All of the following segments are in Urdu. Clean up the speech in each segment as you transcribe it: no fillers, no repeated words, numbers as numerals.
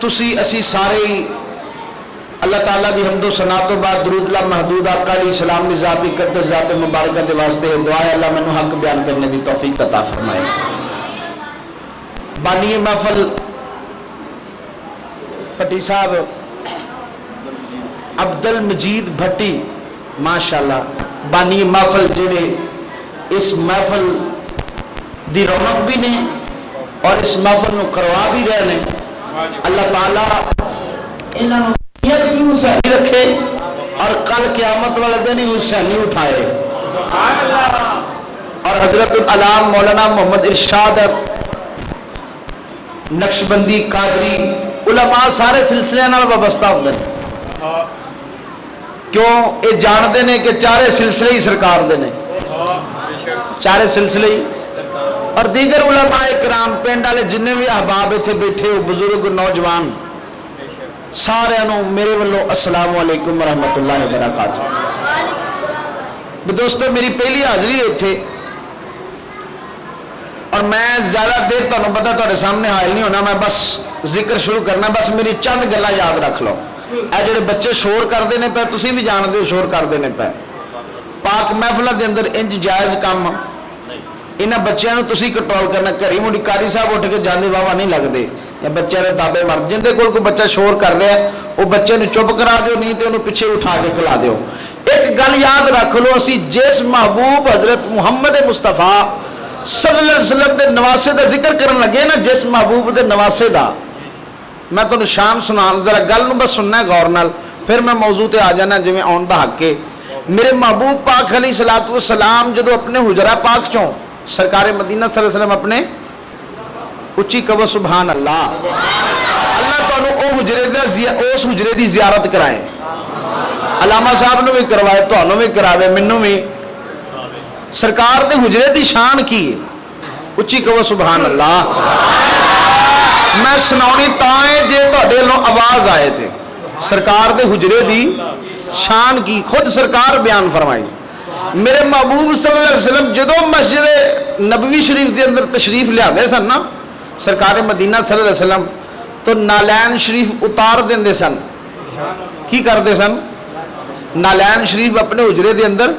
تسی اسی سارے اللہ تعالیٰ دی حمد و ثنا تو بعد درود لا محدود آقا علیہ السلام دی ذات قدس ذات مبارکہ دے واسطے دعا ہے اللہ مینوں حق بیان کرنے دی توفیق عطا فرمائے. بانی محفل پٹی صاحب عبد المجید بھٹی ماشاءاللہ بانی محفل جڑے اس محفل دی رونق بھی نے اور اس محفل نو کروا بھی رہے ہیں. اللہ تعالیٰ انہاں نو نیت بھی حسینی رکھے اور کل قیامت والے دن ہی حسینی اٹھائے. اور حضرت العلام مولانا محمد ارشاد نقشبندی قادری علماء سارے سلسلے نال وابستہ ہوندے نے کیوں یہ جانتے ہیں کہ چارے سلسلے ہی سرکار دے نے چارے سلسلے ہی. اور دیگر علماء کرام پنڈ والے جن بھی احباب اتنے بیٹھے ہو بزرگ نوجوان سارے میرے والوں السلام علیکم ورحمۃ اللہ وبرکاتہ. دوستو میری پہلی حاضری اتنے اور میں زیادہ دیر تمہیں پتا تے سامنے حائل نہیں ہونا میں بس ذکر شروع کرنا بس میری چند گلا یاد رکھ لو. اے جڑے بچے شور کرتے ہیں پہ تسی بھی جانتے ہو شور کرتے ہیں پہ پاک محفلوں کے اندر انج جائز کام انہاں بچیاں نو تسی کنٹرول کرنا. گھری مڑی قاری صاحب اٹھ کے جاندے واہ نہیں لگتے یا بچے نے دابے مر جن دے کول کوئی بچہ شور کر رہا ہے وہ بچے نو چپ کرا دیو نہیں تو انہوں پیچھے اٹھا کے کھلا دیو. ایک گل یاد رکھ لو اسی جس محبوب حضرت محمد مصطفیٰ صلی اللہ علیہ وسلم دے نواسے دا ذکر کرن لگے نا جس محبوب دے نواسے دا میں تو شام سنا ذرا گل نو بس سننا ہے غور نال پھر میں موضوع تے آ جانا جی میں آن دا حق ہے. میرے محبوب پاک علیہ الصلوۃ والسلام جدو اپنے حجرہ پاک چوں سرکار مدینہ صلی اللہ علیہ وسلم اپنے اچھی کہو سبحان اللہ اللہ تانوں او حجرے دا اس حجرے دی زیارت کرائے. علامہ صاحب نو بھی کروائے تانوں بھی کراوے مینوں بھی. سرکار دے حجرے دی شان کی اچھی کہو سبحان اللہ. میں سناؤنی تائیں جے تہاڈے لوں آواز آئے تھے سرکار دے حجرے دی شان کی خود سرکار بیان فرمائی. میرے محبوب صلی اللہ علیہ وسلم جدو مسجد نبوی شریف دے اندر تشریف لیا دے سن نا سرکار مدینہ صلی اللہ علیہ وسلم تو نالین شریف اتار دے سن. کی کرتے سن نالین شریف اپنے حجرے دے اندر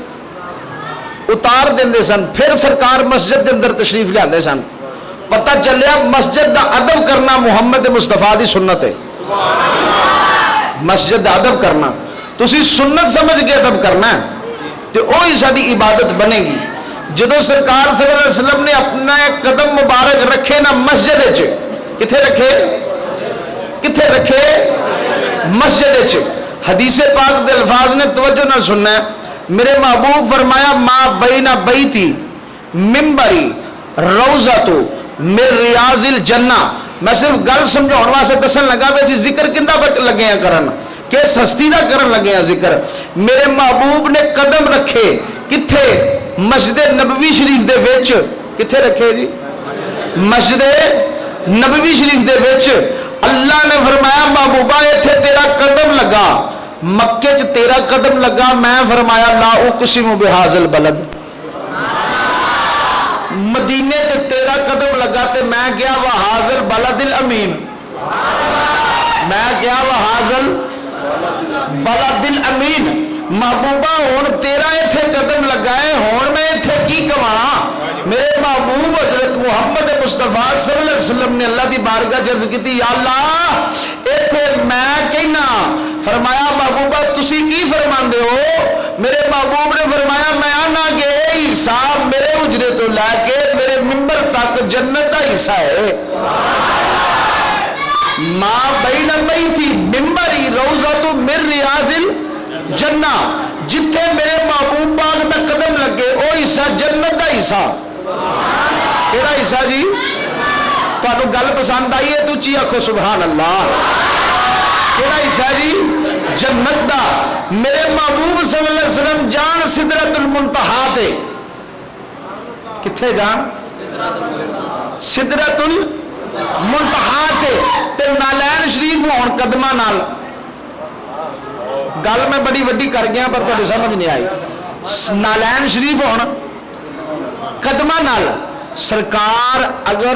اتار دے سن پھر سرکار مسجد دے اندر تشریف لیا دے سن. پتہ چلیا مسجد دا ادب کرنا محمد مصطفیٰ دی سنت ہے. مسجد دا ادب کرنا تسی سنت سمجھ کے ادب کرنا ہے تو وہی ساری عبادت بنے گی. جدو سرکار صلی اللہ علیہ وسلم نے اپنا قدم مبارک رکھے نا مسجد کتھے رکھے مسجد حدیث پاک دے الفاظ نے توجہ نہ سننا ہے. میرے محبوب فرمایا ما بین بیتی منبری روضۃ من ریاض الجنہ. میں صرف گل سمجھاؤن واسطے دسن لگا ویسے ذکر کندہ لگے ہیں کرن کس ہستی دا کرن لگے ہیں ذکر. میرے محبوب نے قدم رکھے کتھے مسجد نبوی شریف دے وچ کتھے رکھے جی مسجد نبوی شریف دے وچ. اللہ نے فرمایا محبوبہ ایتھے تیرا قدم لگا مکے چ تیرا قدم لگا میں فرمایا لا اقسم بہذا البلد. مدینے تے تیرا قدم لگا تے میں گیا وہذا البلد الامین میں گیا وہذا البلد الامین. محبوبہ ہون تیرا ایتھے قدم لگائے ہون میں ایتھے کی کماں. میرے محبوب حضرت محمد مصطفیٰ صلی اللہ علیہ وسلم نے اللہ دی بارگاہ عرض کی یا اللہ ایتھے میں کہنا فرمایا محبوبہ تسی کی فرماندے ہو. میرے محبوب نے فرمایا میں آنا کہ اے حساب میرے حجرے تو لے کے میرے منبر تک جنت کا حصہ ہے. ماں بین بیتی منبری روضۃ من ریاض الجنہ جتھے میرے محبوب پاک دا قدم لگے او حصہ جنت دا حصہ. کیڑا حصہ جی تانوں گل پسند آئی ہے تو چی آکھو سبحان اللہ. کیڑا حصہ جی جنت دا. میرے محبوب صلی اللہ علیہ وسلم جان سدرۃ المنتہا تے کتھے جان سدرۃ المنتہا تے نالین شریف ہون قدمہ نال. گل میں بڑی وڈی کر گیا پر تھوڑی سمجھ نہیں آئی. نالین شریف ہون قدمہ نال سرکار اگر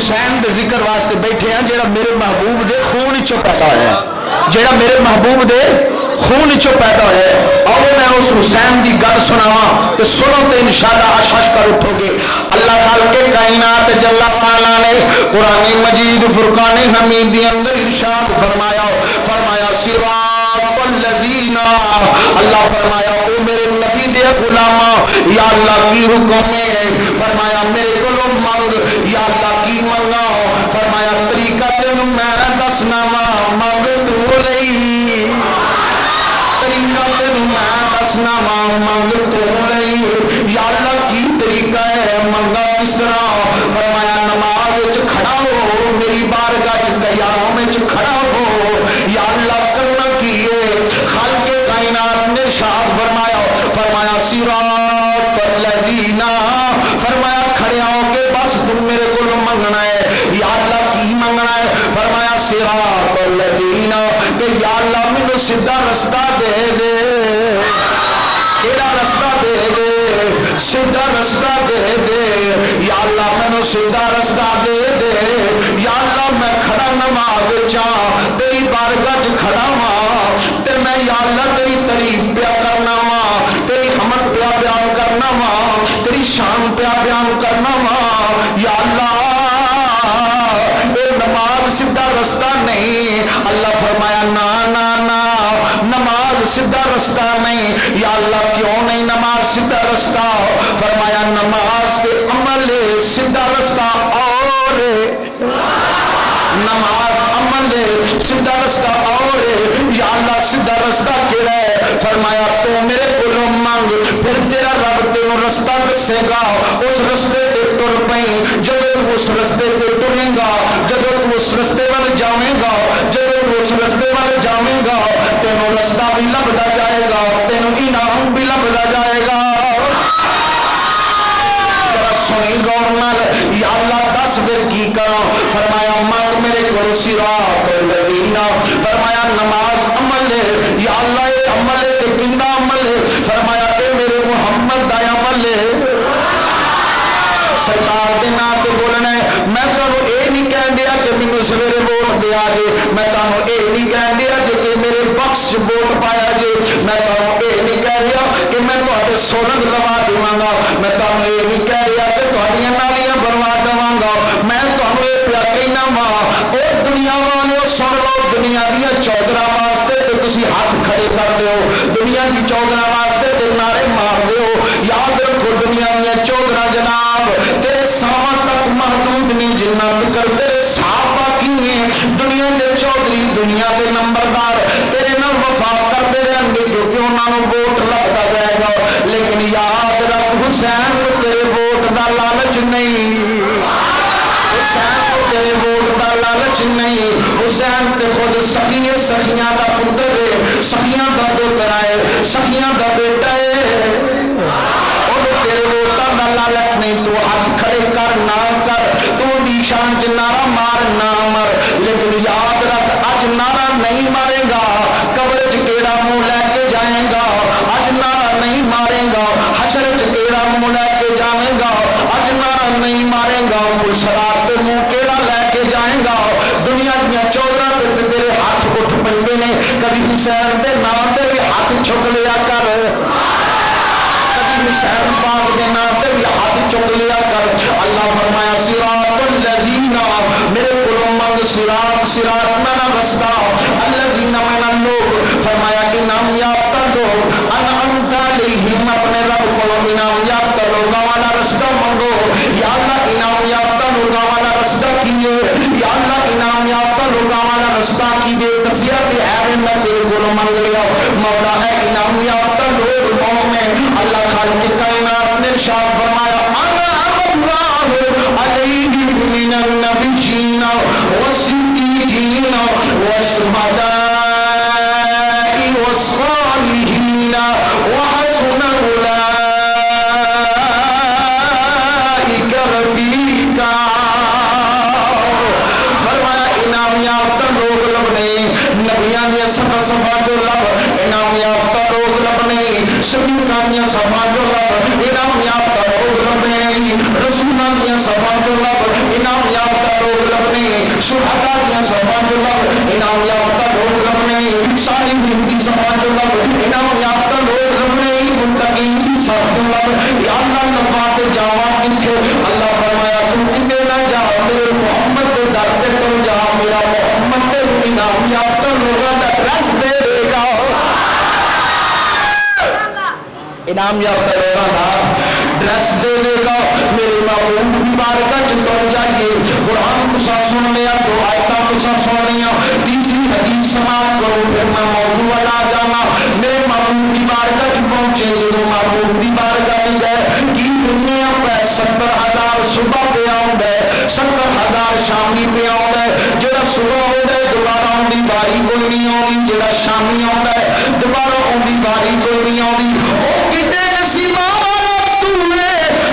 حسین دے ذکر واسطے بیٹھے ہیں جڑا میرے محبوب دے خون وچوں پیدا ہویا ہے، جڑا میرے محبوب دے خون وچوں پیدا ہویا ہے۔ اور میں اس حسین دی گل سناواں تے سنو تے انشاءاللہ اشش کر اٹھو گے۔ اللہ خالق کائنات جل وعلا نے قرآن مجید فرقان حمید دے اندر ارشاد فرمایا صراط الذین، اللہ فرمایا او میرے نبی دے غلاما یا اللہ کی حکم ہے، فرمایا میرے کولوں منگ یا اللہ کی منگا، فرمایا طریقہ تینوں میں دسنا وا منگ تو رہی، طریقہ تینوں میں دسنا وا منگ تو رہی، یا اللہ کی طریقہ ہے منگا کس طرح، فرمایا نماز وچ کھڑا ہو میری بارگاہ وچ قیام وچ کھڑا ہو، یا اللہ کرنا کی ہے، خالق کائنات نے ارشاد فرمایا صراط الذین، فرمایا کھڑے ہو کے بس تم میرے کو منگنا ہے، یا اللہ کی منگنا ہے، فرمایا صراط الذین کہ یا اللہ مینوں سیدھا رستہ دے دے، کیڑا رستہ دے دے، سیدھا رستہ دے دے، یا اللہ مینوں سیدھا رستہ دے دے، یا اللہ میں کھڑا نماز وچ تیری بارگاہ وچ کھڑا ہاں تے میں یا اللہ تیری تعریف پیا کرنا وا، تیری حمد پیا بیان کرنا وا، تیری شان پیا بیان کرنا وا، یا اللہ اے نماز سیدھا رستہ نہیں، اللہ فرمایا نا نا نا نماز سیدھا رستہ نہیں، یا اللہ کیوں نہیں نماز سیدھا رستہ، فرمایا نماز کے عمل سیدھا رستہ اور نماز عمل سیدھا رستہ اور، یا اللہ سیدھا رستہ کیڑا ہے، فرمایا تو میرے کو منگ پھر تیرا رب تینوں رستہ دسے گا، اس رستے تے ٹر پئی، جب تو اس رستے تے ٹرے گا، جب تو اس رستے وال جاویں گا، جب تو اس رستے وال جاویں گا تینوں رستہ بھی لبدا جائے گا، تینوں انعام بھی لبدا جائے گا۔ سنی غور نال یا اللہ دس پھر کی کرا، فرمایا منگ میرے کو صراط الذین، فرمایا نماز عمل ہے، یا اللہ اے عمل ہے تے کیندا عمل ہے، فرمایا اے میرے محمد دا عمل ہے، سرکار دے نام تے بولنا ہے، میں تانوں اے نہیں کہن دیا کہ مینوں سویرے ووٹ دیا جے، میں تانوں اے نہیں کہن دیا کہ میرے بخش ووٹ پایا جے، میں تانوں اے نہیں کہہ رہا کہ میں تہاڈے سولنگ لوا دیواں گا، میں تانوں اے نہیں کہہ رہا کہ تہاڈیاں نالیاں بنوا دواں گا، میں تانوں اے پیا کہنا وا او دنیا والے سن لو، دنیا دیاں چودراں واسطے تے تسی ہاتھ کھڑے کر دیو، دنیا دی چودراں واسطے تے نعرے مار دیو، یاد رکھو دنیا دیاں چودراں جناب تیرے ساواں تک محدود نہیں، جنہ تکر تیرے صحابہ کیے دنیا دے چودھری دنیا دے نمبردار تیرے نال وفا کرتے رہن گے کیونکہ انہاں نوں ووٹ لگتا جائے گا، لیکن یاد رکھ حسین کو تیرے ووٹ دا لالچ نہیں، حسین کو تیرے ووٹ دا لالچ نہیں، حسین تے خود سخیے سخیاں دا پتر ہے، سخیاں دا پوتر ہے، سخیاں دا بیٹا ہے، تیرے ووٹاں دا لالچ نہیں، تو ہاتھ کھڑے کر نہ کر، تو دی شان چ نعرہ مار نہ مر، لیکن یاد رکھ اج نعرہ نہیں مارے گا قبر چ کیڑا منہ لے کے جائے گا، اج نعرہ نہیں مارے گا حشر چ کیڑا منہ لے کے جائے گا، اج نعرہ نہیں مارے گا پلسرات تے منہ کیڑا لے کے جائے گا، دنیا دیاں چودراں تے تیرے ہاتھ اٹھ پیندے نے، کبھی حسین دے نام تے بھی ہاتھ چک لیا کر، حسین پاک دے نام تے بھی ہاتھ چک لیا کر، اللہ فرمایا صراط الذین، میرے کولوں منگ صراط میں رستہ، الذین من لوگ، فرمایا انعام یافتہ لوگ، انعمت علیہم، اپنے رب کولوں انعام یافتہ لوگاں والا رستہ منگو، یا اللہ انعام یافتہ لوگاں والا رستہ کیے، یا اللہ انعام یافتہ لوگاں والا رستہ کیے، دسیا تے ہے میں تیرے کولوں منگ لیا، مولا اے انعام یافتہ لوگ قوم ہے، اللہ خالق کائنات نے ارشاد فرمایا انعم اللہ علیہم من النبیین والصدیقین والشہداء والصالحین وحسن اولئک رفیقا، فرمایا انعام یافتہ لوگ لبنے، نبیاں دیا صفا صفا جو لب انعام یافتہ لوگ لبنے، صدیقاں دیا صفا جو لب انعام یافتہ لوگ لبنے، رسولاں دیا صفا جو لب انعام یافتہ شہداء دیا صحبہ جو لگ انعام یافتہ لوگ رب نے صالحین کی صحبہ جو لگ انعام یافتہ لوگ رب نے متقین کی صحبہ جو لگ یا اللہ نبات جاوا کتھے اللہ فرمایا تم کتے نہ جا میرے محمد کے در پہ تو جا میرا محمد کے انعام یافتہ لوگوں کا رس دے دے گا انعام یافتہ لوگوں کا ڈریس دے دے گا میرے محبوب کی بارگاہ چ تر جائیے قرآن تسا سن لیا دو آیتاں تسا سن لیا تیسری حدیث سماعت کرو پھر میں موضوع لا جانا میرے محبوب کی بارگاہ چ پہنچے جب محبوب کی بارگاہ چ گئے کی دنیا پہ 70,000 صبح پہ آؤں ہے 70,000 شامی پہ آؤں ہے جڑا صبح آؤں ہے دوبارہ آؤں دی باری کوئی نہیں آؤں جڑا شامی آؤں ہے دوبارہ آؤں دی باری کوئی نہیں آؤں او کتے نصیبہ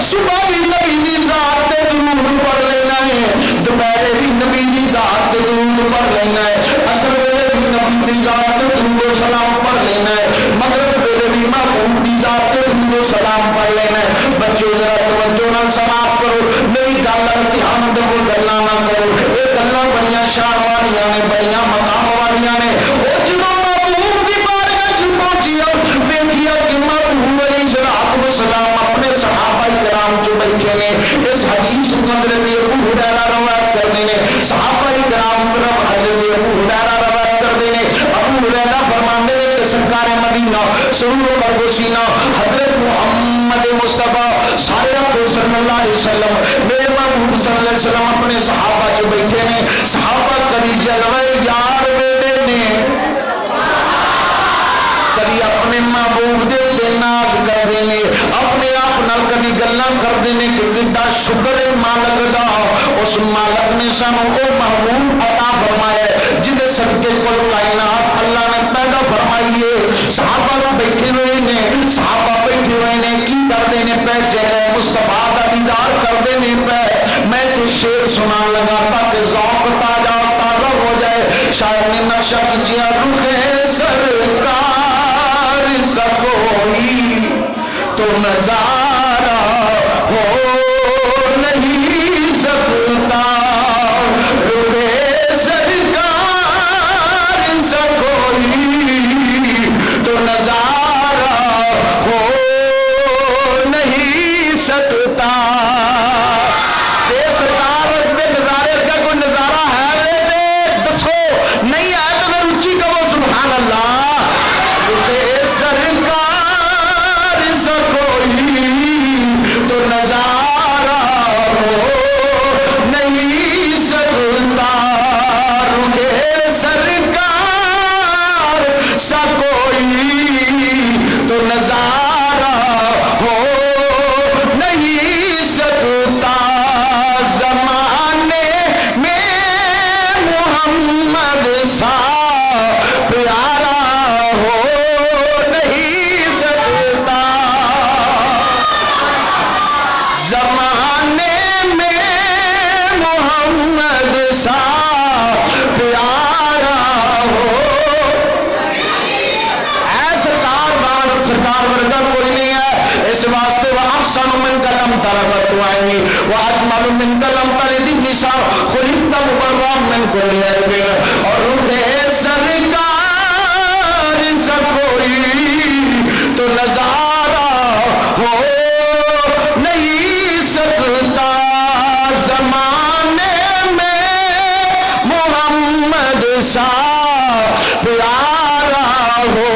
صبح بھی نبی دی ذات تے درود پڑھ لینا ہے دوپہر بھی نبی دی ذات تے درود پڑھ لینا ہے عصر ویلے بھی نبی دی ذات تے درود و سلام پڑھ لینا ہے مغرب ویلے بھی محبوب دی ذات تے درود و سلام پڑھ لینا ہے بچوں ذرا توجہ نال سماعت کرو میری گل امتحان دے کوئی گلاں نہ کرو یہ گلاں بڑیاں شان والیاں نے بڑیاں مقام والیاں نے او جدوں محبوب دی بارگاہ چ پہنچیا ویکھیا کہ محبوب علیہ الصلوۃ والسلام اپنے صحابہ کرام جو بیٹھے نے اس حدیث کو حضرت ابو ہریرہ روایت کرتے ہیں صحابہ کرام پر حضرت ابو ہریرہ روایت کرتے ہیں ابو ہریرہ فرماتے ہیں کہ سرکار مدینہ سرور و برگوشینہ حضرت محمد مصطفیٰ سارے کو صلی اللہ علیہ وسلم میرے محبوب صلی اللہ علیہ وسلم اپنے صحابہ جو بیٹھے ہیں صحابہ کبھی جلوے یار بیٹے نے کبھی اپنے محبوب دے ناز کرتے ہیں اپنے آپ نال کبھی گلاں کرتے ہیں کہ کتنا شکر ہے مالک دا اس مالک نے سانو وہ محبوب عطا فرمایا ہے جن صدقے کل کائنات اللہ نے پیدا فرمائی ہے صحابہ بیٹھے ہوئے نے صحابہ بیٹھے ہوئے نے کی کرتے ہیں پہ چہرے مصطفیٰ کا دیدار کرتے ہیں پہ میں تے شعر سنان لگا تاکہ ذوق تازہ تازہ ہو جائے شاید نے نقشہ کیجیا رخ سرکار کوئی تو نظارہ ہو نہیں سکتا روئے سرکار سا کوئی تو نظارہ ہو نہیں سکتا سرکار کے نظارے کا کوئی نظارہ ہے دسو نہیں آیا تو میں اونچی کہو سبحان اللہ سرکار سا کوئی تو نظارہ ہو نہیں سکتا رخ سرکار سا کوئی تو نظارہ ہو نہیں سکتا زمانے میں محمد سا پیارا ہو زمانے میں محمد سا پیارا ہو ایسا کاروان سرکار ورگا کوئی نہیں ہے اس واسطے وہ احسن من کلم طرفت وعینی واجمل من کلم طرد النساء خلقت مبرم من کل عیب اور روح سرکار سا کوئی تو نظارہ ہو نہیں سکتا زمانے میں محمد سا پیارا ہو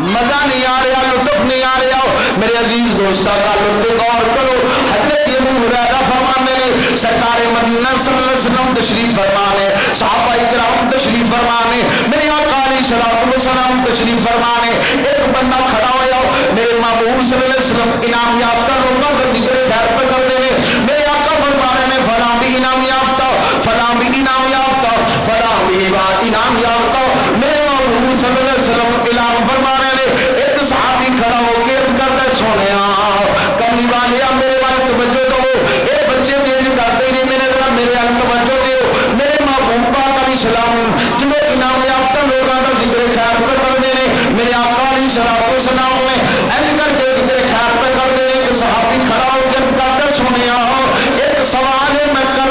مزہ نہیں آ رہا لطف نہیں آ رہا میرے عزیز دوستہ کا لطف غور کرو حضرت ابو ہریرہ فرمانے سرکار مدینہ صلی اللہ علیہ وسلم تشریف فرمانے صحابہ اکرام تشریف فرمانے میرے آقا علیہ الصلوۃ والسلام تشریف فرمانے ایک بندہ کھڑا ہوا میرے محبوب صلی اللہ علیہ وسلم انعام یافتہ لوگوں کا ذکر خیر پہ کرتے ہیں میرے آقا فرمانے میں فلاں بھی انعام یافتہ فلاں بھی انعام یافتہ فلاں بھی انعام یافتہ میرے محبوب صلی اللہ علیہ وسلم اعلان فرمانے ایک صحابی کھڑا ہو کے کرتا سونے کملی والیا میرے والے توجہ دو اے بچے تیز کرتے نہیں میرے والے توجہ دو میرے محبوب پاک علیہ السلام جنہوں انعام یافتہ لوگوں کا ذکر خیر پہ کرتے ہیں میرے آقا علیہ السلام نے ایسے کر کے ذکر خیر پہ کرتے ہیں کہ صحابی کھڑا ہو کے کرتا سونے ایک سوال میں کر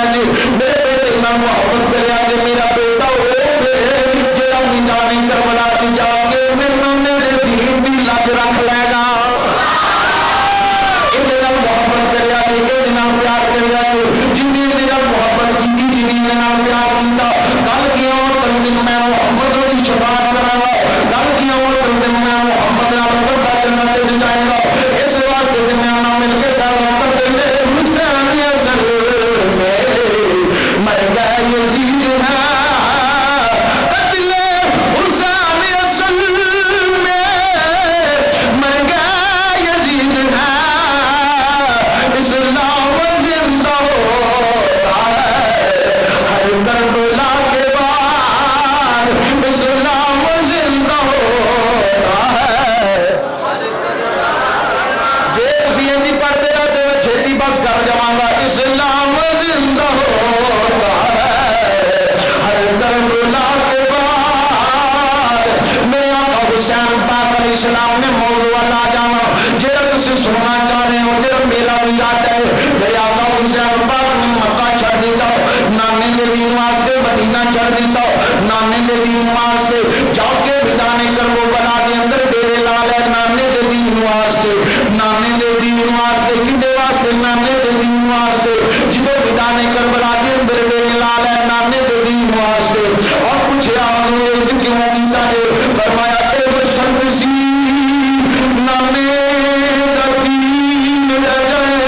کریا جی میرے بیٹے نال محبت کریا جی میرا بیٹا ہوے جڑا میدان کربلا تے جا کے میرے میرے دین دی لج رکھ لے گا محبت کریا جی یہ پیار کریا جی جنی محبت کی جنی پیار کیا کل کیا میں محمد کی شفاعت کرا گا کل کیا میں محمد بڑا جنت جائے گا اس واسطے میں مل کے مر گئے یزید کربلا کے بعد اسلام زندہ ہوتا ہے جی تھی این پڑھتے ہو تو میں چھیتی بس کر جاؤں گا اسلام زندہ ہوتا ہے ہر کربلا کے بعد میرے آقا حسین پاک علیہ السلام نے موضوع لا جانا جہاں تھی سننا چاہ رہے ہو جہاں میرا بھی یاد ہے میرے آقا حسین پاک مکہ چھڑ دیتا نانے کے دین واسطے مدینہ چڑھ دیتا نانے کے دین واسطے جا کے بدانے کربو بنا کے اندر ڈیرے لا لے نانے کے دین واسطے نانے کے دین واسطے کدے واسطے نانے کے دین واسطے جدو بدانے کربلا کے اندر ڈیرے لا لے نانے کے دین واسطے اور پوچھا کیوں کیتا ہے فرمایا اے شرط سی نانے کا دین رہ جائے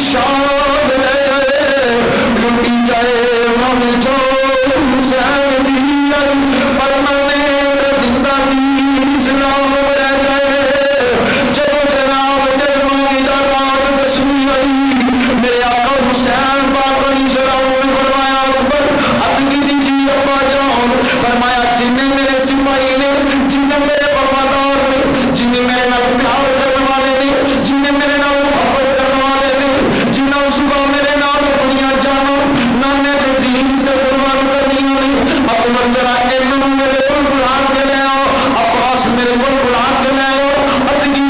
شان رہ جائے لٹی جائے من جو حسین دین پر میں زندہ دین اسلام رہ جائے جب جناب جنوبی دا رات دسویں آئی میرے آقا حسین پاک علیہ السلام نے فرمایا اکبر ادگی دیجیے ابا جان فرمایا جن میرے سپاہی نے جن میرے وفادار نے جن میرے نال پیار کرنے والے نے جن میرے نال محبت کرنے والے نے جنہوں صبح میرے نال اپنی جانو نانے کے دین تے قربان کرنی ہوئی اکبر ذرا اینو میرے کول بلا کے لے آؤ عباس میرے کول بلا کے لے آؤ ادگی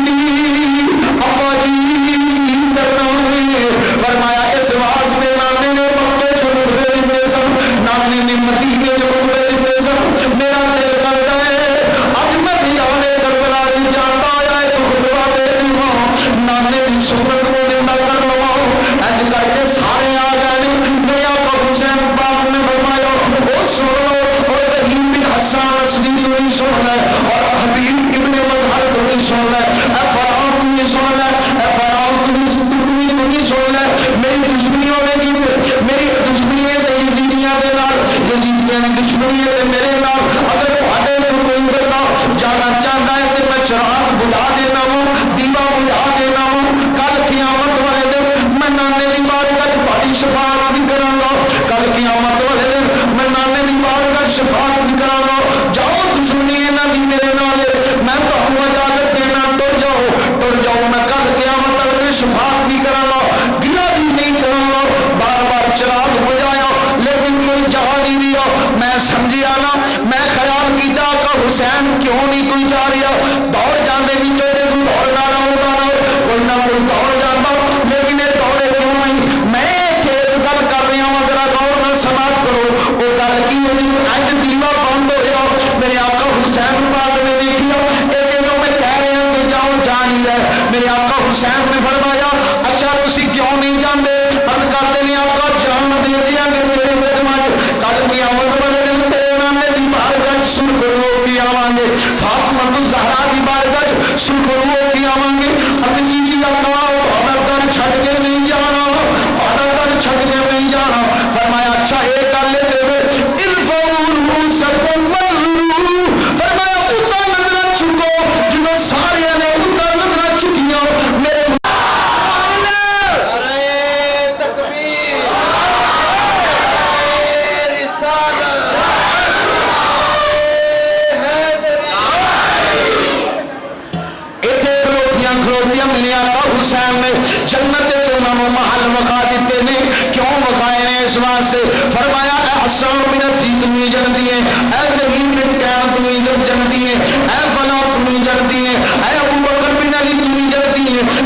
ابا جی کرنا ہوئی فرمایا اس واسطے نانے نے مکے جو رکھے دیتے سن نانے نے مدینے جو رکھے دیتے سن میرا دل کرتا ہے اب میں دیوانے کربلا دی جانتا آیا ایک خطبہ دے دوں نانے کی سنت کو زندہ کر لو ایج کر کے سارے آ گئے میرے آقا حسین پاک نے فرمایا وہ سن لو اور رحیم بن حسان اسدی تو نہیں سن لے اور حبیب ابن مظہر تو نہیں سن لے اے فراؤ تو نہیں سن لے اے فراؤ تو نہیں سن لے میری دشمنیوں نے کی میری دشمنیاں تے یزیدیاں دے نال یزیدیاں دی دشمنی تے میرے نال اگر تھوڑے تو کوئی بندہ جانا چاہتا ہے تے میں چراغ بجھا دینا ہوں دیوا بجھا دینا ہوں کل قیامت والے دن میں نانے دی بارگاہ تہاڈی شفاعت بھی کراں گا کل قیامت والے دن میں نانے دی بارگاہ شفاعت بھی کراں گا جاؤ دشمنی انہاں دی میرے نال میں تہانوں اجازت دینا ٹر جاؤ میں کل قیامت والے دن شفاعت بھی کراں گا گلا بھی نہیں کراں گا بار بار چراغ بجایا لیکن کوئی جا نہیں رہا میں سمجھیا نا میں خیال کیتا کہ حسین کیوں نہیں کوئی جا رہا دوڑ جاندے بھی چڑے کوئی دوڑنا نہ ہوتا کوئی نہ کوئی دوڑ جاتا لیکن یہ دوڑے کیوں نہیں میں کھیت گل کر رہا ہوں ذرا غور نال سماعت کرو وہ گل کی ہوئی اج دیوا بند ہویا میرے آقا حسین پاک نے دیکھیا یہ جو میں کہہ رہا ہوں کہ جاؤ جا نہیں رہے میرے آقا حسین نے فرمایا اچھا تسی کیوں نہیں جاندے عرض کرتے ہیں آقا جان دے دیا کہ تیرے خدمت کل قیامت والے دن تیرے نانے دی بارگاہ سرخ رو کے آواں گے فاطمہ الزہرا دی بارگاہ سرخ رو کے آواں گے عرض کی آقا آڈر در چھڈ کے نہیں جانا آڈر در چھڈ کے نہیں جانا فرمایا اچھا یہ کر لے دے ارفعوا رؤوسکم فرمایا اتنا نظر چکو جنہوں سارے نے اتنا نظر چکیاں میرے کھلوتیاں میرے آقا حسین نے جنت انہوں محل مکھا دیتے نے کیوں مکھائے ہیں اس واسطے فرمایا اے حسن بن عزی تمہیں جنتی ہیں اے زہین بن قیام تمہیں جنتی ہیں اے فلاں تمہیں جنتی ہیں اے ابو بکر بن علی تمہیں جنتی ہیں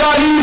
40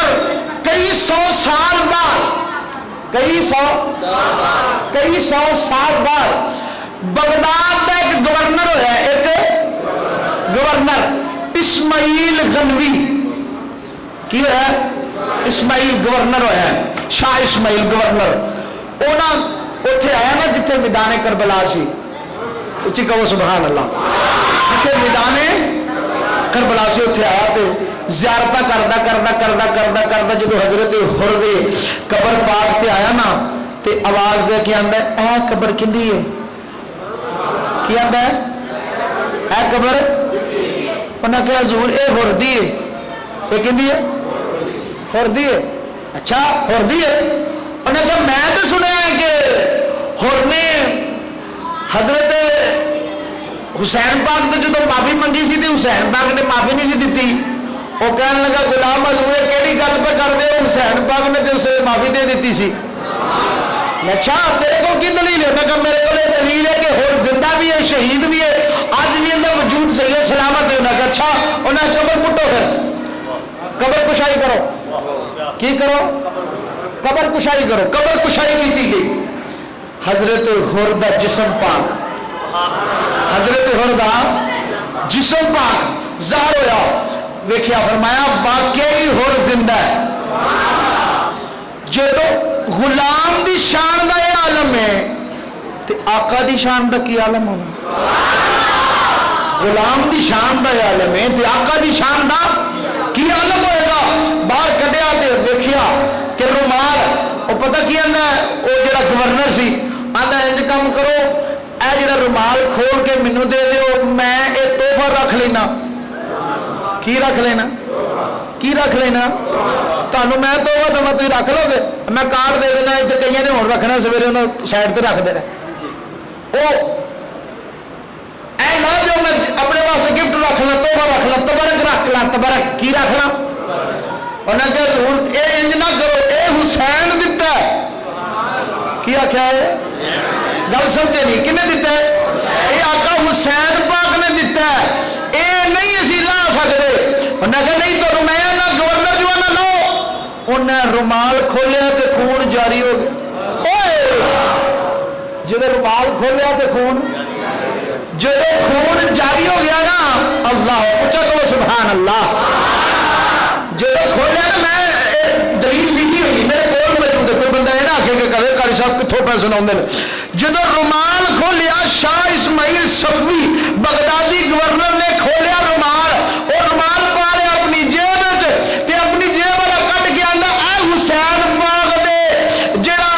پر کئی سو سال بعد کئی سو سال بعد بغداد کا ایک گورنر ہوا، ایک گورنر اسماعیل غنوی کی ہوا، اسماعیل گورنر ہوا، شاہ اسماعیل گورنر. انہاں اتنے آیا نا جتنے میدان کربلا سی، اچھی کہو سبحان اللہ، جتنے میدان کربلا سی اتنے آیا تو زیارت کردا جدو حضرت حر دے قبر پاک تے آیا نا تے آواز دے کے آندا ہے اے قبر کندی ہے؟ کی آندا ہے اے قبر؟ انہاں کہا حضور اے حر دی ہے. اے کندی ہے؟ حر دی ہے. اچھا حر دی ہے. انہاں کہا میں تو سنیا ہے کہ حر نے حضرت حسین پاک نے جدو معافی منگی سی تے حسین پاک نے معافی نہیں سی دیتی. وہ کہنے لگا غلام حضور کیڑی گل پہ کر دے، حسین پاک نے تو اسے معافی دے دیتی سی. اچھا تیرے کو کی دلیل ہے؟ میں کہا میرے کو دلیل ہے کہ حر زندہ بھی ہے، شہید بھی ہے، آج بھی اندر وجود صحیح ہے، سلامت ہے. انہوں نے کہا اچھا. انہیں قبر پٹو، پھر قبر کشائی کرو. کی کرو؟ قبر کشائی کرو. قبر کشائی کی گئی. حضرت حر دا جسم پاک، حضرت حر دا جسم پاک ظاہر ہویا. ویکھیا فرمایا واقعی حر زندہ ہے. جدو غلام دی شان دا یہ عالم ہے تے آقا دی شان دا کی عالم ہونا؟ غلام دی شان دا یہ عالم ہے تے آقا دی شان دا کی عالم ہوئے گا. باہر کڈیا تے ویکھیا کہ رومال، وہ پتہ کی آندا ہے، وہ جڑا گورنر سی آندا انج کام کرو اے جڑا رومال کھول کے مینوں دے دیو، میں اے تحفہ رکھ لینا. کی رکھ لینا؟ کی رکھ لینا؟ تمہیں میں تو تھی رکھ لو گے، میں کارڈ دے دینا، اتنے کئی نے ہوں رکھنا، سویرے انہوں سائڈ سے رکھ دینا. وہ اے لا جو میں اپنے پاس گفٹ رکھ لا، توبہ رکھ لا، تبرک رکھ لا. تبرک کی رکھنا؟ انہیں کہا ضرور اے انج نہ کرو، اے حسین دیتا ہے. کی آخیا ہے؟ گل سمجھے نہیں؟ کنے دیتا ہے؟ اے آقا حسین پاک نے دیتا ہے، اے نہیں اسی لا سکتے. انہیں کہا نہیں تو میں نہ گورنر جو نہ لو. انہیں رومال کھولیا تو خون جاری ہو گیا. جب رومال کھولیا تو خون، جب خون جاری ہو گیا نا، اللہ پوچھا تو سبحان اللہ. جب کھولیا نا، میں دلیل لکھی ہوئی میرے کول موجود ہے، کوئی بندہ یہ نہ آخے کہ کہے قاری صاحب کتوں پیسے سنا. جب رومال کھولیا، شاہ اسماعیل صفوی بغدادی گورنر نے کھولیا رومال، اور رومال پا لیا اپنی جیب تے اپنی جیب والا کٹ کے آندا اے حسین پاک دے جڑا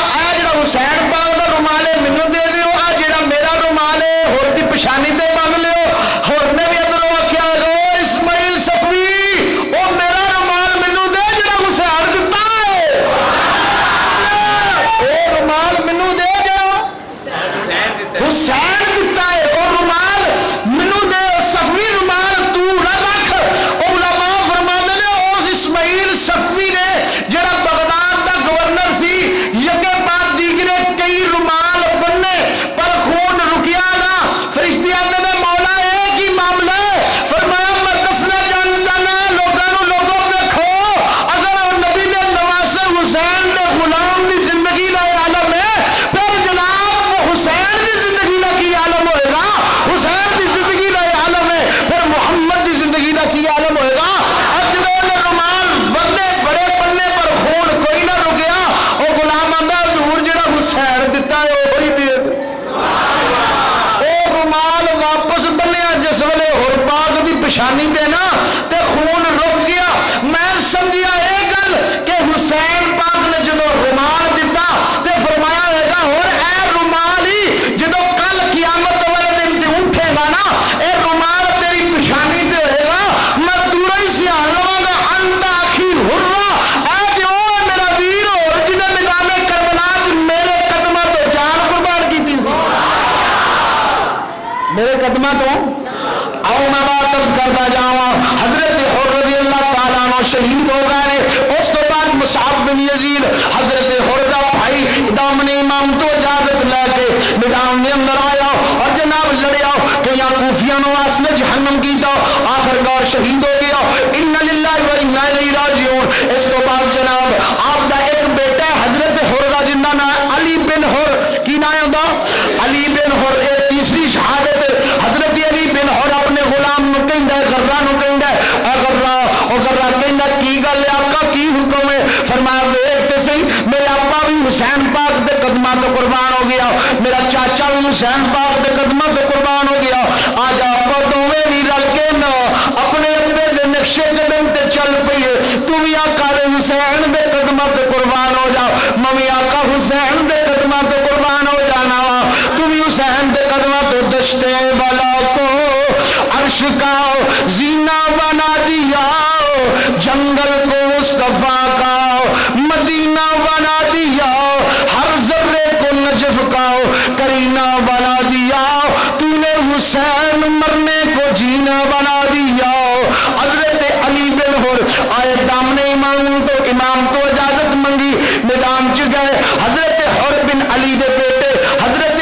حسین پاک دا رومال ہے مینوں دے دیو، آ جڑا میرا رومال ہے ہور دی پچھانی تے بن لیو. ہور نے بھی ادھروں آخیا او اسماعیل صفوی او میرا رومال مینوں دے جڑا حسین دتا ہے. او رومال مینوں دے جڑا حسین دتا ہے، او رومال مینوں دے. صفوی رومال تو نہ رکھ. علماء فرماتے ہیں اس اسماعیل صفوی نے جڑا بغداد دا گورنر سی، یکے بعد دیگرے کئی رومال بننے پر خون رکیا نہ. فرشتے آتے نے مولا ایک ہی معاملہ ہے. فرمایا میں دسنا جانتا نا لوگوں دیکھو، اگر نبی دے نواسے حسین دے غلام دی زندگی دا عالم ہے، پھر جناب حسین دی زندگی دا کی عالم ہوئے گا؟ حسین دی زندگی دا عالم ہے، پھر محمد دی زندگی دا کی عالم ہوئے گا؟ اب جب رومال بندے بڑے پنے پر خون کوئی نہ رکیا، وہ غلام آندا حضور جڑا حسین دتا ہے وہی دے دے. وہ رومال واپس بنیا جس ویلے ہور پاک دی پچھانی تے نا تے خون رک گیا. میں سمجھیا یہ گل کہ حسین پاک نے جدو رومال دتا تے فرمایا ہوئے گا ہور اے رومال ہی جدو کل قیامت والے دن تے اٹھے گا نا، اے رومال تیری پچھانی تے ہوئے گا، میں دورا ہی سیاح لواں گا انت اخی حرا. اے جو میرا ویر ہو جنہیں میدان کربلا میرے قدمہ تو جان قربان کی تھی، میرے قدمہ تو آؤ میں بات عرض کرتا جاؤں. حضرت حر رضی اللہ تعالیٰ عنہ شہید ہو گئے. اس کے بعد مصعب بن یزید حضرت حر دا بھائی دامن امام تو اجازت لے کے میدان میں اندر آیا اور جناب لڑیا کہ یا کوفیاں واسطے جہنم کیتا، آخر کار شہید ہو گیا. ان للہ و انا الیہ راجعون. اس کے بعد چاچا بھی حسین پاک دے قدموں تے قربان ہو گیا آج آپ دونوں بھی رل کے نہ اپنے ابے دے نقشے قدم تے چل پئیے تو بھی آقا حسین دے قدموں تے قربان ہو جا ممی آقا حسین دے قدموں تے قربان ہو جانا تو بھی حسین دے قدموں تے دشتے والا کو عرش کا زینہ بنا دیا جنگل کو مصطفیٰ کا مدینہ بنا دیا ہر ذرے کو نجف کا کرینہ بنا دیا تو نے حسین مرنے کو جینا بنا دیا حضرت علی بن حر آئے دامنے امام تو اجازت منگی میدان چ گئے حضرت حر بن علی دے بیٹے حضرت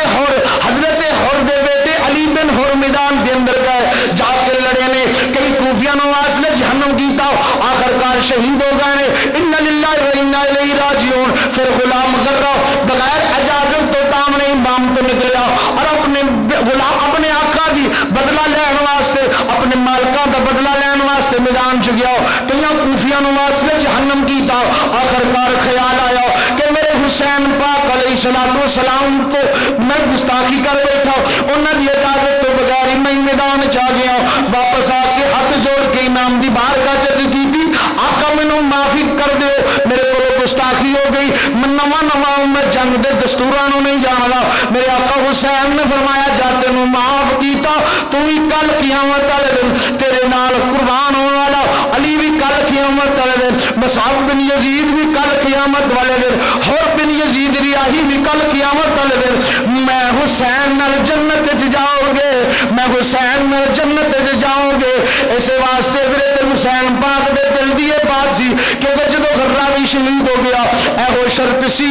حر دے بیٹے علی بن حر میدان کے اندر گئے جا کے لڑے نے کئی کوفیاں نواز نے جہنم کیتا آخر کار شہید ہو گئے ان للہ و انا الیہ راجعون پھر غلام غرہ بغیر اجازت تو دامنے امام تو نکلیا اور اپنے غلام اپنے آقا دی بدلہ لین واسطے اپنے مالکاں دا بدلہ لین واسطے میدان چ گیا کئی کوفیاں نواز نے جہنم کیتا آخر کار خیال آیا کہ میرے حسین پاک علیہ الصلوۃ والسلام کو میں گستاخی کر بیٹھا انہاں دی اجازت تو بغیر ہی میں میدان چ آ گیا واپس آ کے ہاتھ جوڑ کے امام دی بارگاہ چ کی تھی آقا مینوں معافی کر دے میرے کو گستاخی ہو گئی میں نواں میں جنگ دے دستوراں نوں نہیں جاندا میرے آقا حسین نے فرمایا جا تینوں معاف کیتا تو ہی کل قیامت والے دن تیرے نال قربان ہونے والا علی بھی کل قیامت والے دن مصعب بن یزید بھی کل قیامت والے دن حر بن یزید ریاحی بھی کل قیامت والے دن میں حسین نال جنت وچ جاؤ گے میں حسین نال جنت وچ جاؤ گے اس واسطے حضرت حسین پاک دے دل دی بات سی کیونکہ جدو غرہ بھی شہید ہو گیا اے وہ شرط سی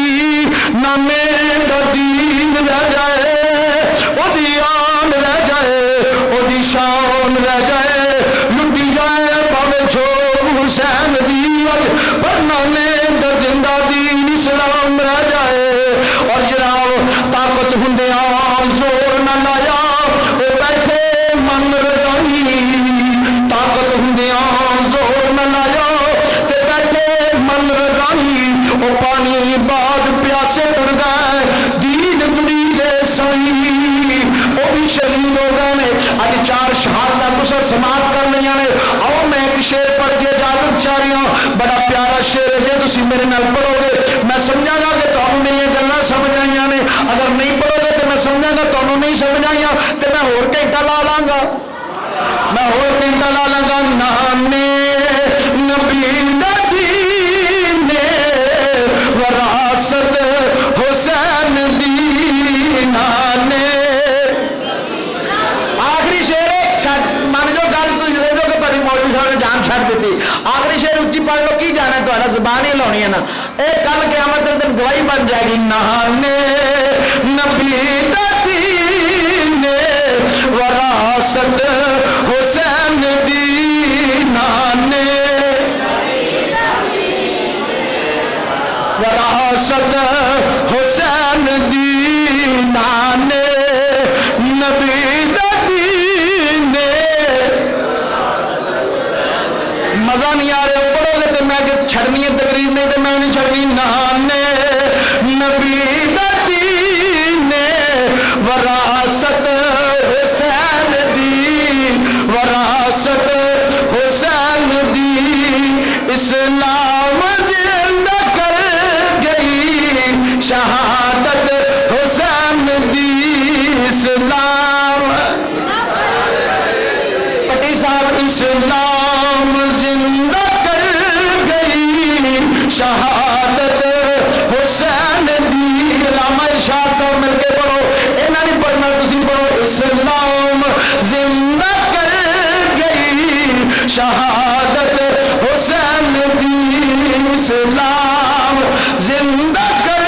نامے دا دین رہ جائے او دی آن رہ جائے او دی شان رہ جائے لٹی جائے پاوے چھوڑ حسین دی پر نامے دا زندہ دین اسلام رہ جائے اور جناب طاقت ہندیاں زور نہ لایا اے بیٹھے من رضائی طاقت ہندیاں زور نہ لایا تے بیٹھے من رضائی او پانی بعد پیاسے تر گئے دین تری دے سائی او بھی شہید ہو گئے نے اج 4 شہادت اسے سماعت کر لیا نے آؤ میں ایک شعر پڑھ کے اجازت چاہ رہی ہوں بڑا پیارا شعر ہے جے تسی میرے نال پڑھو گے میں سمجھا گا کہ تانوں میری گلاں سمجھ آئیاں نے اگر نہیں پڑھو گے تو میں سمجھا گا تانوں نہیں سمجھ آئیاں تے میں ہور گھنٹہ لا لاں گا میں ہور گھنٹہ لا لاں گا نانے نبی دا دین وراثت حسین دی نانے آخری شعر مان جو گل تھی سمجھو کہ بڑی مولوی صاحب نے جان چھڑ دیتی آخری شعر اچھی پڑھ لو کی جانا ہے تو زبان ہی لونی ہے نا اے کل قیامت کے دن گواہی بن جائے گی نہانے نبی دا دین وراثت حسین دی نانے وراثت حسین دی نانے نبی دا دین مزہ نہیں آ رہا پڑھو گے تو میں کہ چھڑنی ہے تقریب نہیں تو میں نہیں چھڑنی نانے نبی دا دین وراثت حسین دی وراثت حسین دی اسلام زندہ کر گئی شہادت حسین دی اسلام پٹی صاحب اسلام زندہ کر گئی شہادت حسین دی علامہ ارشاد صاحب مل کے پڑھو انہاں نہیں پڑھنا تسی پڑھو اسلام زندہ کر گئی شہادت حسین دی اسلام زندہ کر